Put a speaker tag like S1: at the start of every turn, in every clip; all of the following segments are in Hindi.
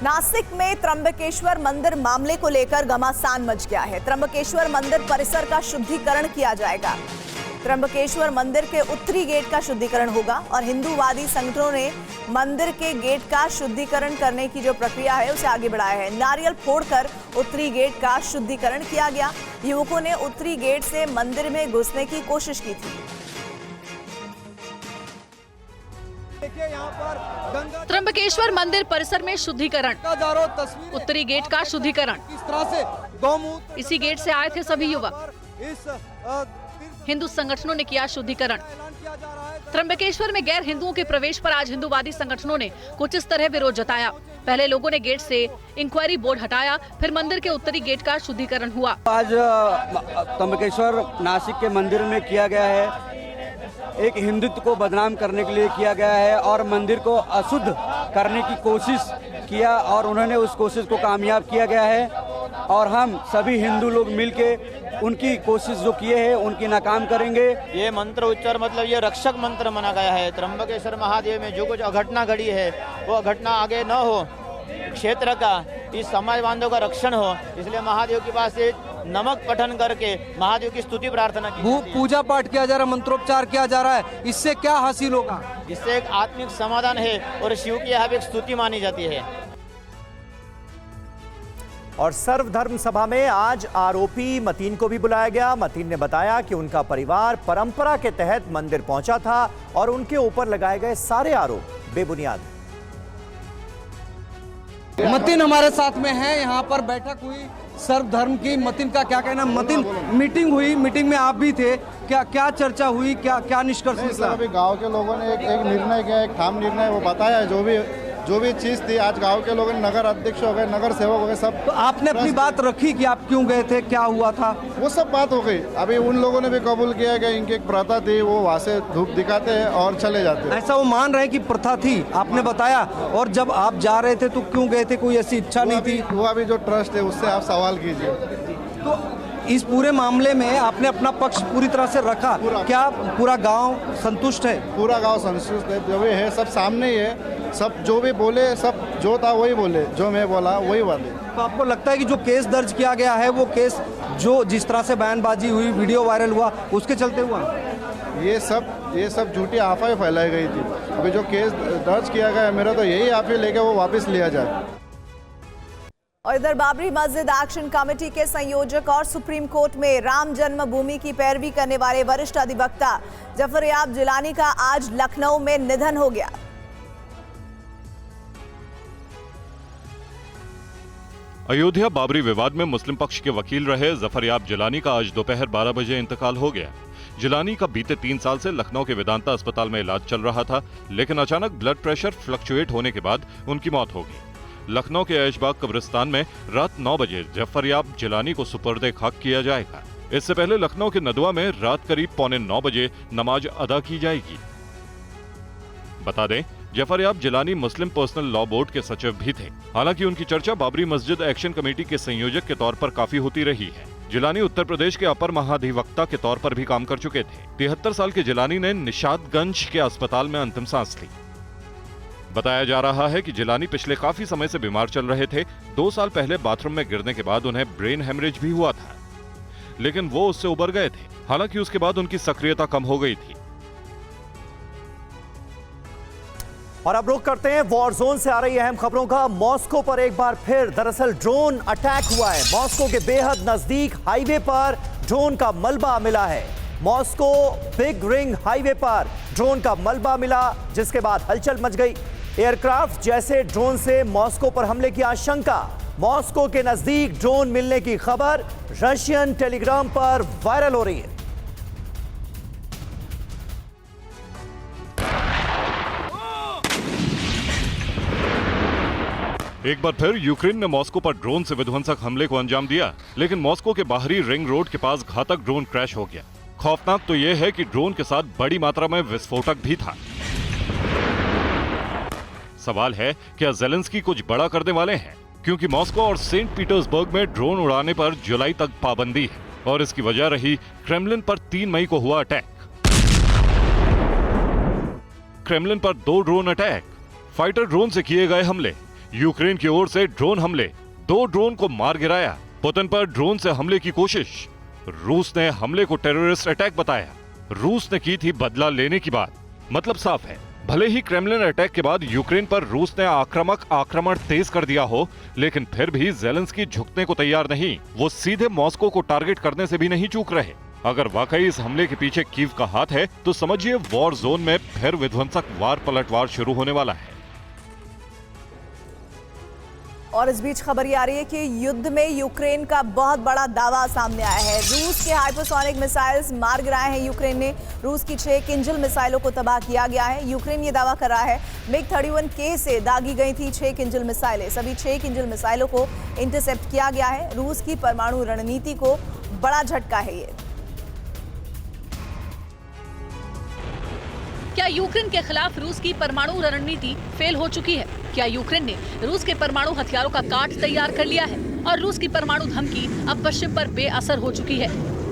S1: नासिक में त्र्यंबकेश्वर मंदिर मामले को लेकर घमासान मच गया है। त्र्यंबकेश्वर मंदिर परिसर का शुद्धिकरण किया जाएगा। त्र्यंबकेश्वर मंदिर के उत्तरी गेट का शुद्धिकरण होगा और हिंदूवादी संगठनों ने मंदिर के गेट का शुद्धिकरण करने की जो प्रक्रिया है उसे आगे बढ़ाया है। नारियल फोड़कर उत्तरी गेट का शुद्धिकरण किया गया। युवकों ने उत्तरी गेट से मंदिर में घुसने की कोशिश की थी।
S2: त्र्यंबकेश्वर मंदिर परिसर में शुद्धिकरण, उत्तरी गेट का शुद्धिकरण।
S3: किस तरह से
S2: इसी गेट से आए थे सभी युवक। हिंदू संगठनों ने किया शुद्धिकरण। त्र्यंबकेश्वर में गैर हिंदुओं के प्रवेश पर आज हिंदूवादी संगठनों ने कुछ इस तरह विरोध जताया। पहले लोगों ने गेट से इंक्वायरी बोर्ड हटाया, फिर मंदिर के उत्तरी गेट का शुद्धिकरण हुआ।
S4: आज त्र्यंबकेश्वर नासिक के मंदिर में किया गया है, एक हिंदुत्व को बदनाम करने के लिए किया गया है और मंदिर को अशुद्ध करने की कोशिश किया और उन्होंने उस कोशिश को कामयाब किया गया है और हम सभी हिंदू लोग मिलके उनकी कोशिश जो किए हैं उनकी नाकाम करेंगे।
S5: ये मंत्र उच्चार मतलब ये रक्षक मंत्र माना गया है। त्र्यंबकेश्वर महादेव में जो कुछ अघटना घड़ी है वो अघटना आगे न हो, क्षेत्र का इस समाज बांधव का रक्षण हो, इसलिए महादेव के पास एक नमक पठन करके महादेव की स्तुति प्रार्थना की।
S3: पूजा पाठ किया जा रहा है, मंत्रोपचार किया जा रहा है, इससे क्या हासिल होगा?
S5: इससे एक आत्मिक समाधान है और शिव की यहाँ एक स्तुति मानी जाती है।
S6: और सर्वधर्म सभा में आज आरोपी मतीन को भी बुलाया गया। मतीन ने बताया कि उनका परिवार परंपरा के तहत मंदिर पहुंचा था और उनके ऊपर लगाए गए सारे आरोप बेबुनियाद हैं।
S3: मतीन हमारे साथ में है, यहाँ पर बैठक हुई सर्वधर्म की। मतीन का क्या कहना? मतीन, मीटिंग हुई, मीटिंग में आप भी थे, क्या चर्चा हुई, क्या निष्कर्ष निकला?
S7: अभी गांव के लोगों ने एक निर्णय किया, एक ठाम निर्णय वो बताया। जो भी चीज़ थी आज गांव के लोगों ने, नगर अध्यक्ष हो गए, नगर सेवक हो गए, सब।
S3: तो आपने अपनी बात रखी कि आप क्यों गए थे, क्या हुआ था?
S7: वो सब बात हो गई। अभी उन लोगों ने भी कबूल किया कि इनकी एक प्रथा थी, वो वहाँ से धूप दिखाते हैं और चले जाते हैं।
S3: ऐसा वो मान रहे कि प्रथा थी, आपने बताया। और जब आप जा रहे थे तो क्यों गए थे? कोई ऐसी इच्छा नहीं थी?
S7: हुआ भी जो ट्रस्ट है उससे आप सवाल कीजिए।
S3: तो इस पूरे मामले में आपने अपना पक्ष पूरी तरह से रखा। क्या पूरा गांव संतुष्ट है?
S7: पूरा गांव संतुष्ट है। जो भी है सब सामने ही है। सब जो भी बोले, सब जो था वही बोले, जो मैं बोला वही बोले।
S3: तो आपको लगता है कि जो केस दर्ज किया गया है वो केस जो जिस तरह से बयानबाजी हुई, वीडियो वायरल हुआ, उसके चलते हुआ?
S7: ये सब झूठी अफवाहें फैलाई गई थी। अभी जो केस दर्ज किया गया है, मेरा तो यही आप ही लेके वो वापस लिया जाए।
S1: और इधर बाबरी मस्जिद एक्शन कमेटी के संयोजक और सुप्रीम कोर्ट में राम जन्मभूमि की पैरवी करने वाले वरिष्ठ अधिवक्ता जफर याब जिलानी का आज लखनऊ में निधन हो गया।
S8: अयोध्या बाबरी विवाद में मुस्लिम पक्ष के वकील रहे जफर याब जिलानी का आज दोपहर 12 बजे इंतकाल हो गया। जिलानी का बीते 3 साल से लखनऊ के वेदांता अस्पताल में इलाज चल रहा था, लेकिन अचानक ब्लड प्रेशर फ्लक्चुएट होने के बाद उनकी मौत हो गई। लखनऊ के ऐशबाग कब्रिस्तान में रात 9 बजे जफर याब जिलानी को सुपुर्द खाक किया जाएगा। इससे पहले लखनऊ के नदवा में रात करीब 9:15 बजे नमाज अदा की जाएगी। बता दें, जफर याब जिलानी मुस्लिम पर्सनल लॉ बोर्ड के सचिव भी थे। हालांकि उनकी चर्चा बाबरी मस्जिद एक्शन कमेटी के संयोजक के तौर पर काफी होती रही है। जिलानी उत्तर प्रदेश के अपर महाधिवक्ता के तौर पर भी काम कर चुके थे। 73 साल के जिलानी ने निशादगंज के अस्पताल में अंतिम सांस ली। बताया जा रहा है कि जिलानी पिछले काफी समय से बीमार चल रहे थे। 2 साल पहले बाथरूम में गिरने के बाद उन्हें ब्रेन हेमरेज भी हुआ था, लेकिन वो उससे उबर गए थे। हालांकि उसके बाद उनकी सक्रियता कम हो गई थी।
S6: और अब रुख करते हैं वॉर जोन से आ रही अहम खबरों का। मॉस्को पर एक बार फिर दरअसल ड्रोन अटैक हुआ है। मॉस्को के बेहद नजदीक हाईवे पर ड्रोन का मलबा मिला है। मॉस्को बिग रिंग हाईवे पर ड्रोन का मलबा मिला, जिसके बाद हलचल मच गई। एयरक्राफ्ट जैसे ड्रोन से मॉस्को पर हमले की आशंका। मॉस्को के नजदीक ड्रोन मिलने की खबर रशियन टेलीग्राम पर वायरल हो रही है।
S8: एक बार फिर यूक्रेन ने मॉस्को पर ड्रोन से विध्वंसक हमले को अंजाम दिया, लेकिन मॉस्को के बाहरी रिंग रोड के पास घातक ड्रोन क्रैश हो गया। खौफनाक तो यह है कि ड्रोन के साथ बड़ी मात्रा में विस्फोटक भी था। सवाल है, क्या ज़ेलेंस्की कुछ बड़ा करने वाले हैं? क्योंकि मॉस्को और सेंट पीटर्सबर्ग में ड्रोन उड़ाने पर जुलाई तक पाबंदी है और इसकी वजह रही क्रेमलिन पर 3 मई को हुआ अटैक। क्रेमलिन पर 2 ड्रोन अटैक, फाइटर ड्रोन से किए गए हमले। यूक्रेन की ओर से ड्रोन हमले, 2 ड्रोन को मार गिराया। पुतिन पर ड्रोन से हमले की कोशिश। रूस ने हमले को टेररिस्ट अटैक बताया। रूस ने की थी बदला लेने की बात। मतलब साफ है, भले ही क्रेमलिन अटैक के बाद यूक्रेन पर रूस ने आक्रामक आक्रमण तेज कर दिया हो, लेकिन फिर भी ज़ेलेंस्की झुकने को तैयार नहीं। वो सीधे मॉस्को को टारगेट करने से भी नहीं चूक रहे। अगर वाकई इस हमले के पीछे कीव का हाथ है, तो समझिए वॉर जोन में फिर विध्वंसक वार पलटवार शुरू होने वाला है।
S1: और इस बीच खबर ये आ रही है कि युद्ध में यूक्रेन का बहुत बड़ा दावा सामने आया है। रूस के हाइपरसोनिक मिसाइल्स मार गिराए हैं यूक्रेन ने। रूस की 6 किंजल मिसाइलों को तबाह किया गया है। यूक्रेन ये दावा कर रहा है MiG-31K से दागी गई थी 6 किंजल मिसाइलें। सभी 6 किंजल मिसाइलों को इंटरसेप्ट किया गया है। रूस की परमाणु रणनीति को बड़ा झटका है ये।
S2: क्या यूक्रेन के खिलाफ रूस की परमाणु रणनीति फेल हो चुकी है? क्या यूक्रेन ने रूस के परमाणु हथियारों का काट तैयार कर लिया है और रूस की परमाणु धमकी अब पश्चिम पर बेअसर हो चुकी है?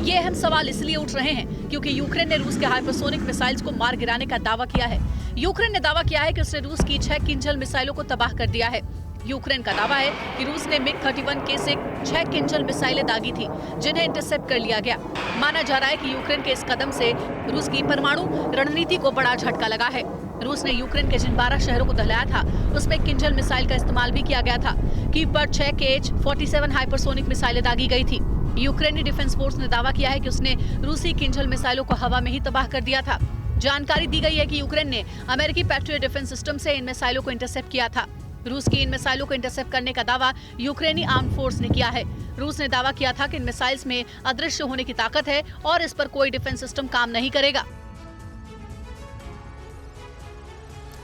S2: ये अहम सवाल इसलिए उठ रहे हैं क्योंकि यूक्रेन ने रूस के हाइपरसोनिक मिसाइल्स को मार गिराने का दावा किया है। यूक्रेन ने दावा किया है कि उसने रूस की 6 किंजल मिसाइलों को तबाह कर दिया है। यूक्रेन का दावा है कि रूस ने MiG-31K से 6 किंजल मिसाइलें दागी थी, जिन्हें इंटरसेप्ट कर लिया गया। माना जा रहा है कि यूक्रेन के इस कदम से रूस की परमाणु रणनीति को बड़ा झटका लगा है। रूस ने यूक्रेन के जिन 12 शहरों को दहलाया था, उसमें किंजल मिसाइल का इस्तेमाल भी किया गया था। कीव पर 6 KH-47 हाइपरसोनिक मिसाइलें दागी गई थी। यूक्रेनी डिफेंस फोर्स ने दावा किया है कि उसने रूसी किंजल मिसाइलों को हवा में ही तबाह कर दिया था। जानकारी दी गई है कि यूक्रेन ने अमेरिकी पैट्रियट डिफेंस सिस्टम से इन मिसाइलों को इंटरसेप्ट किया था। रूस की इन मिसाइलों को इंटरसेप्ट करने का दावा यूक्रेनी आर्म फोर्स ने किया है। रूस ने दावा किया था कि इन मिसाइल्स में अदृश्य होने की ताकत है और इस पर कोई डिफेंस सिस्टम काम नहीं करेगा।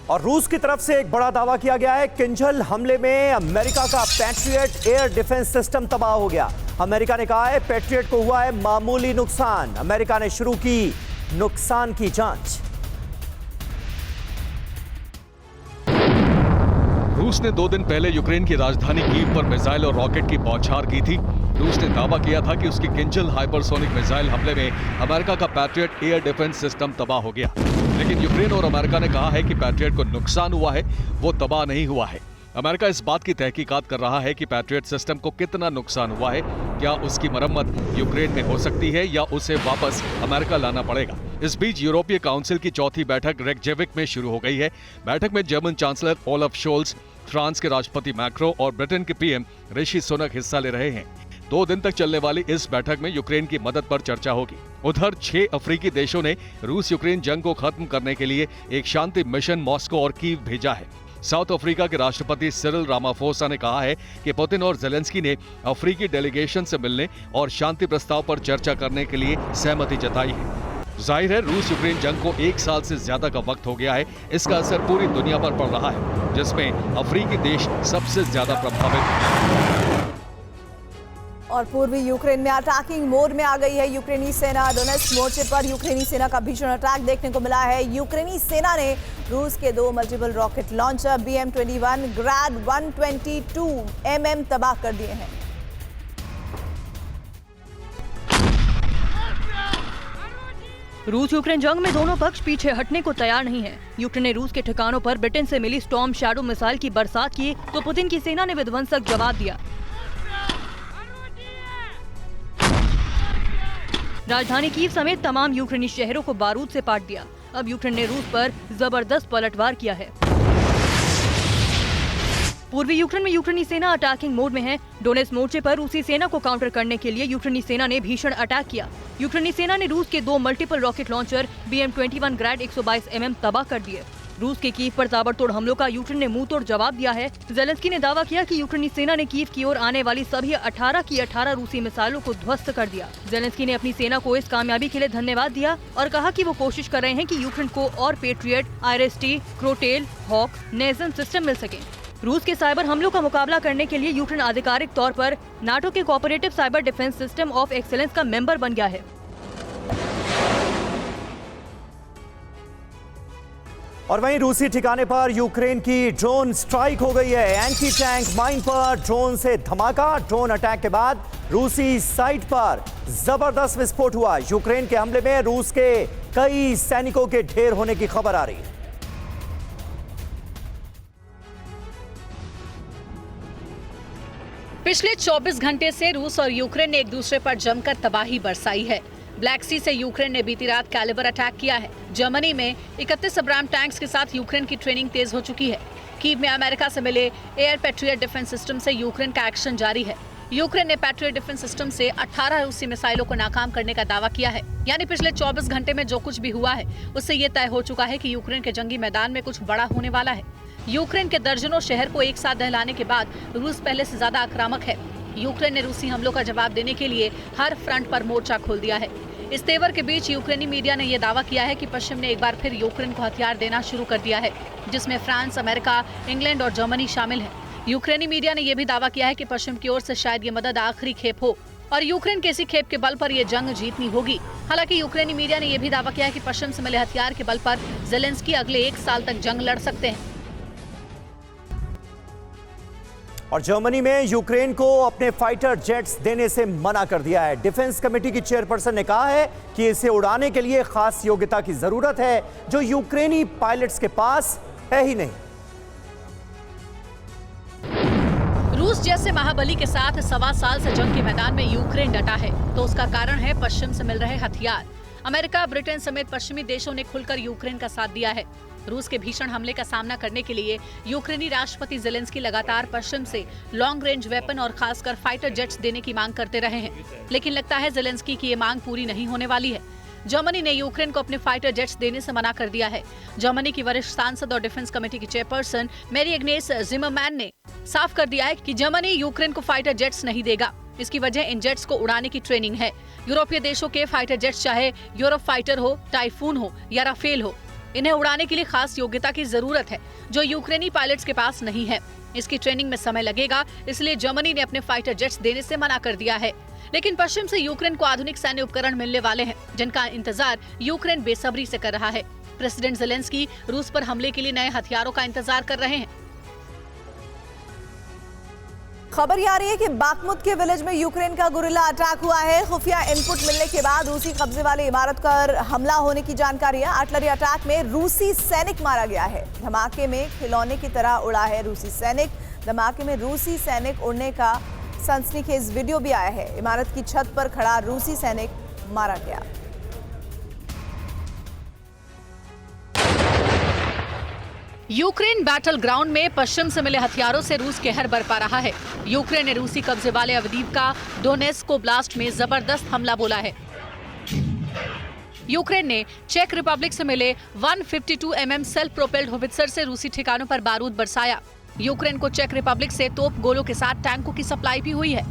S6: और रूस की तरफ से एक बड़ा दावा किया गया है। किंजल हमले में अमेरिका का पैट्रियट एयर डिफेंस सिस्टम तबाह हो गया। अमेरिका ने कहा है पैट्रियट को हुआ है मामूली नुकसान। अमेरिका ने शुरू की नुकसान की जांच।
S9: रूस ने 2 दिन पहले यूक्रेन की राजधानी कीव पर मिसाइल और रॉकेट की बौछार की थी। रूस ने दावा किया था कि उसकी किंजल हाइपरसोनिक मिसाइल हमले में अमेरिका का पैट्रियट एयर डिफेंस सिस्टम तबाह हो गया। लेकिन यूक्रेन और अमेरिका ने कहा है कि पैट्रियट को नुकसान हुआ है, वो तबाह नहीं हुआ है। अमेरिका इस बात की तहकीकात कर रहा है कि पैट्रियट सिस्टम को कितना नुकसान हुआ है, क्या उसकी मरम्मत यूक्रेन में हो सकती है या उसे वापस अमेरिका लाना पड़ेगा। इस बीच यूरोपीय काउंसिल की 4थी बैठक रेकजेविक में शुरू हो गई है। बैठक में German chancellor Olaf Scholz, France के राष्ट्रपति मैक्रो और ब्रिटेन के पीएम ऋषि सुनक हिस्सा ले रहे हैं। 2 दिन तक चलने वाली इस बैठक में यूक्रेन की मदद पर चर्चा होगी। उधर 6 अफ्रीकी देशों ने रूस यूक्रेन जंग को खत्म करने के लिए एक शांति मिशन मॉस्को और कीव भेजा है। साउथ अफ्रीका के राष्ट्रपति सिरिल रामाफोसा ने कहा है कि पुतिन और ज़ेलेंस्की ने अफ्रीकी डेलीगेशन से मिलने और शांति प्रस्ताव पर चर्चा करने के लिए सहमति जताई है। जाहिर है रूस यूक्रेन जंग को 1 साल से ज्यादा का वक्त हो गया है। इसका असर पूरी दुनिया पर पड़ रहा है, जिसमें अफ्रीकी देश सबसे ज्यादा प्रभावित है।
S1: और पूर्वी यूक्रेन में अटैकिंग मोड में आ गई है यूक्रेनी सेना। डोनेट्स्क मोर्चे पर यूक्रेनी सेना का भीषण अटैक देखने को मिला है। यूक्रेनी सेना ने रूस के 2 multiple rocket launcher BM-21 ग्रैड 122 mm तबाह कर दिए हैं।
S10: रूस यूक्रेन जंग में दोनों पक्ष पीछे हटने को तैयार नहीं है। यूक्रेन ने रूस के ठिकानों पर ब्रिटेन से मिली स्टॉर्म शैडो मिसाइल की बरसात की, तो पुतिन की सेना ने विध्वंसक जवाब दिया। राजधानी कीव समेत तमाम यूक्रेनी शहरों को बारूद से पाट दिया। अब यूक्रेन ने रूस पर जबरदस्त पलटवार किया है। पूर्वी यूक्रेन में यूक्रेनी सेना अटैकिंग मोड में है। डोनेट्स्क मोर्चे पर रूसी सेना को काउंटर करने के लिए यूक्रेनी सेना ने भीषण अटैक किया। यूक्रेनी सेना ने रूस के 2 multiple rocket launcher BM-21 ग्रैड 122 mm तबाह कर दिए। रूस के कीव पर ताबड़तोड़ हमलों का यूक्रेन ने मुंह तोड़ जवाब दिया है। ज़ेलेंस्की ने दावा किया कि यूक्रेनी सेना ने कीव की ओर आने वाली सभी 18 की 18 रूसी मिसाइलों को ध्वस्त कर दिया। ज़ेलेंस्की ने अपनी सेना को इस कामयाबी के लिए धन्यवाद दिया और कहा कि वो कोशिश कर रहे हैं कि यूक्रेन को और पेट्रियट, IRST, क्रोटेल, हॉक, नेज़न सिस्टम मिल सके। रूस के साइबर हमलों का मुकाबला करने के लिए यूक्रेन आधिकारिक तौर पर नाटो के cooperative cyber defence system of excellence का मेंबर बन गया है।
S6: और वहीं रूसी ठिकाने पर यूक्रेन की ड्रोन स्ट्राइक हो गई है। एंटी टैंक माइन पर ड्रोन से धमाका। ड्रोन अटैक के बाद रूसी साइट पर जबरदस्त विस्फोट हुआ। यूक्रेन के हमले में रूस के कई सैनिकों के ढेर होने की खबर आ रही है।
S2: पिछले 24 घंटे से रूस और यूक्रेन ने एक दूसरे पर जमकर तबाही बरसाई है। ब्लैक सी से यूक्रेन ने बीती रात कैलिबर अटैक किया है। जर्मनी में 31 अब्राम टैंक्स के साथ यूक्रेन की ट्रेनिंग तेज हो चुकी है। कीव में अमेरिका से मिले एयर पैट्रियट डिफेंस सिस्टम से यूक्रेन का एक्शन जारी है। यूक्रेन ने पैट्रियट डिफेंस सिस्टम से 18 रूसी मिसाइलों को नाकाम करने का दावा किया है। यानी पिछले 24 घंटे में जो कुछ भी हुआ है उससे ये तय हो चुका है कि यूक्रेन के जंगी मैदान में कुछ बड़ा होने वाला है। यूक्रेन के दर्जनों शहर को एक साथ दहलाने के बाद रूस पहले से ज्यादा आक्रामक है। यूक्रेन ने रूसी हमलों का जवाब देने के लिए हर फ्रंट पर मोर्चा खोल दिया है। इस तेवर के बीच यूक्रेनी मीडिया ने यह दावा किया है कि पश्चिम ने एक बार फिर यूक्रेन को हथियार देना शुरू कर दिया है, जिसमें फ्रांस, अमेरिका, इंग्लैंड और जर्मनी शामिल है। यूक्रेनी मीडिया ने यह भी दावा किया है कि पश्चिम की ओर से शायद ये मदद आखिरी खेप हो और यूक्रेन के इसी खेप के बल पर यह जंग जीतनी होगी। हालांकि यूक्रेनी मीडिया ने यह भी दावा किया है कि पश्चिम से मिले हथियार के बल पर ज़ेलेंस्की अगले 1 साल तक जंग लड़ सकते हैं।
S6: और जर्मनी में यूक्रेन को अपने फाइटर जेट्स देने से मना कर दिया है। डिफेंस कमेटी की चेयरपर्सन ने कहा है कि इसे उड़ाने के लिए खास योग्यता की जरूरत है, जो यूक्रेनी पायलट्स के पास है ही नहीं।
S2: रूस जैसे महाबली के साथ 1.25 साल से जंग के मैदान में यूक्रेन डटा है, तो उसका कारण है पश्चिम से मिल रहे हथियार। अमेरिका, ब्रिटेन समेत पश्चिमी देशों ने खुलकर यूक्रेन का साथ दिया है। रूस के भीषण हमले का सामना करने के लिए यूक्रेनी राष्ट्रपति ज़ेलेंस्की लगातार पश्चिम से लॉन्ग रेंज वेपन और खासकर फाइटर जेट्स देने की मांग करते रहे हैं, लेकिन लगता है ज़ेलेंस्की की ये मांग पूरी नहीं होने वाली है। जर्मनी ने यूक्रेन को अपने फाइटर जेट्स देने से मना कर दिया है। जर्मनी की वरिष्ठ सांसद और डिफेंस कमेटी की चेयरपर्सन मैरी एग्नेस जिमरमैन ने साफ कर दिया है कि जर्मनी यूक्रेन को फाइटर जेट्स नहीं देगा। इसकी वजह इन जेट्स को उड़ाने की ट्रेनिंग है। यूरोपीय देशों के फाइटर जेट्स चाहे यूरोप फाइटर हो, टाइफून हो या राफेल हो, इन्हें उड़ाने के लिए खास योग्यता की जरूरत है, जो यूक्रेनी पायलट्स के पास नहीं है। इसकी ट्रेनिंग में समय लगेगा, इसलिए जर्मनी ने अपने फाइटर जेट्स देने से मना कर दिया है। लेकिन पश्चिम से यूक्रेन को आधुनिक सैन्य उपकरण मिलने वाले हैं, जिनका इंतजार यूक्रेन बेसब्री से कर रहा है। प्रेसिडेंट ज़ेलेंस्की रूस पर हमले के लिए नए हथियारों का इंतजार कर रहे हैं।
S1: खबर ये आ रही है कि बाखमुत के विलेज में यूक्रेन का गुरिल्ला अटैक हुआ है। खुफिया इनपुट मिलने के बाद रूसी कब्जे वाली इमारत पर हमला होने की जानकारी है। आर्टिलरी अटैक में रूसी सैनिक मारा गया है। धमाके में खिलौने की तरह उड़ा है रूसी सैनिक। धमाके में रूसी सैनिक उड़ने का सनसनीखेज वीडियो भी आया है। इमारत की छत पर खड़ा रूसी सैनिक मारा गया।
S2: यूक्रेन बैटल ग्राउंड में पश्चिम से मिले हथियारों से रूस कहर बरपा रहा है। यूक्रेन ने रूसी कब्जे वाले अवदीवका डोनेस्क ओब्लास्ट में जबरदस्त हमला बोला है। यूक्रेन ने चेक रिपब्लिक से मिले 152 mm सेल्फ प्रोपेल्ड होवित्जर से रूसी ठिकानों पर बारूद बरसाया। यूक्रेन को चेक रिपब्लिक से तोप गोलों के साथ टैंकों की सप्लाई भी हुई है।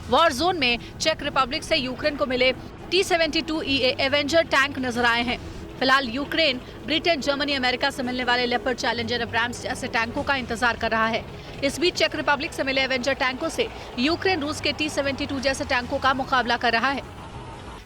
S2: वॉर जोन में चेक रिपब्लिक से यूक्रेन को मिले T-72 EA एवेंजर टैंक नजर आए हैं। फिलहाल यूक्रेन ब्रिटेन, जर्मनी, अमेरिका से मिलने वाले लेपर्ड, चैलेंजर, अब्राम्स जैसे टैंकों का इंतजार कर रहा है। इस बीच चेक रिपब्लिक से मिले एवेंजर टैंकों से यूक्रेन रूस के T-72 जैसे टैंकों का मुकाबला कर रहा है।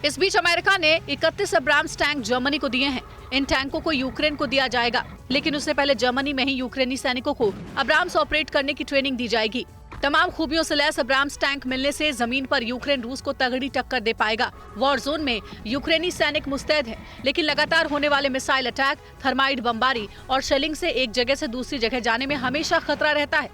S2: इस बीच अमेरिका ने 31 अब्राम्स टैंक जर्मनी को दिए हैं। इन टैंकों को यूक्रेन को दिया जाएगा, लेकिन उससे पहले जर्मनी में ही यूक्रेनी सैनिकों को अब्राम्स ऑपरेट करने की ट्रेनिंग दी जाएगी। तमाम खूबियों से लैस अब्राम्स टैंक मिलने से जमीन पर यूक्रेन रूस को तगड़ी टक्कर दे पाएगा। वॉर जोन में यूक्रेनी सैनिक मुस्तैद है, लेकिन लगातार होने वाले मिसाइल अटैक, थर्माइट बमबारी और शेलिंग से एक जगह से दूसरी जगह जाने में हमेशा खतरा रहता है।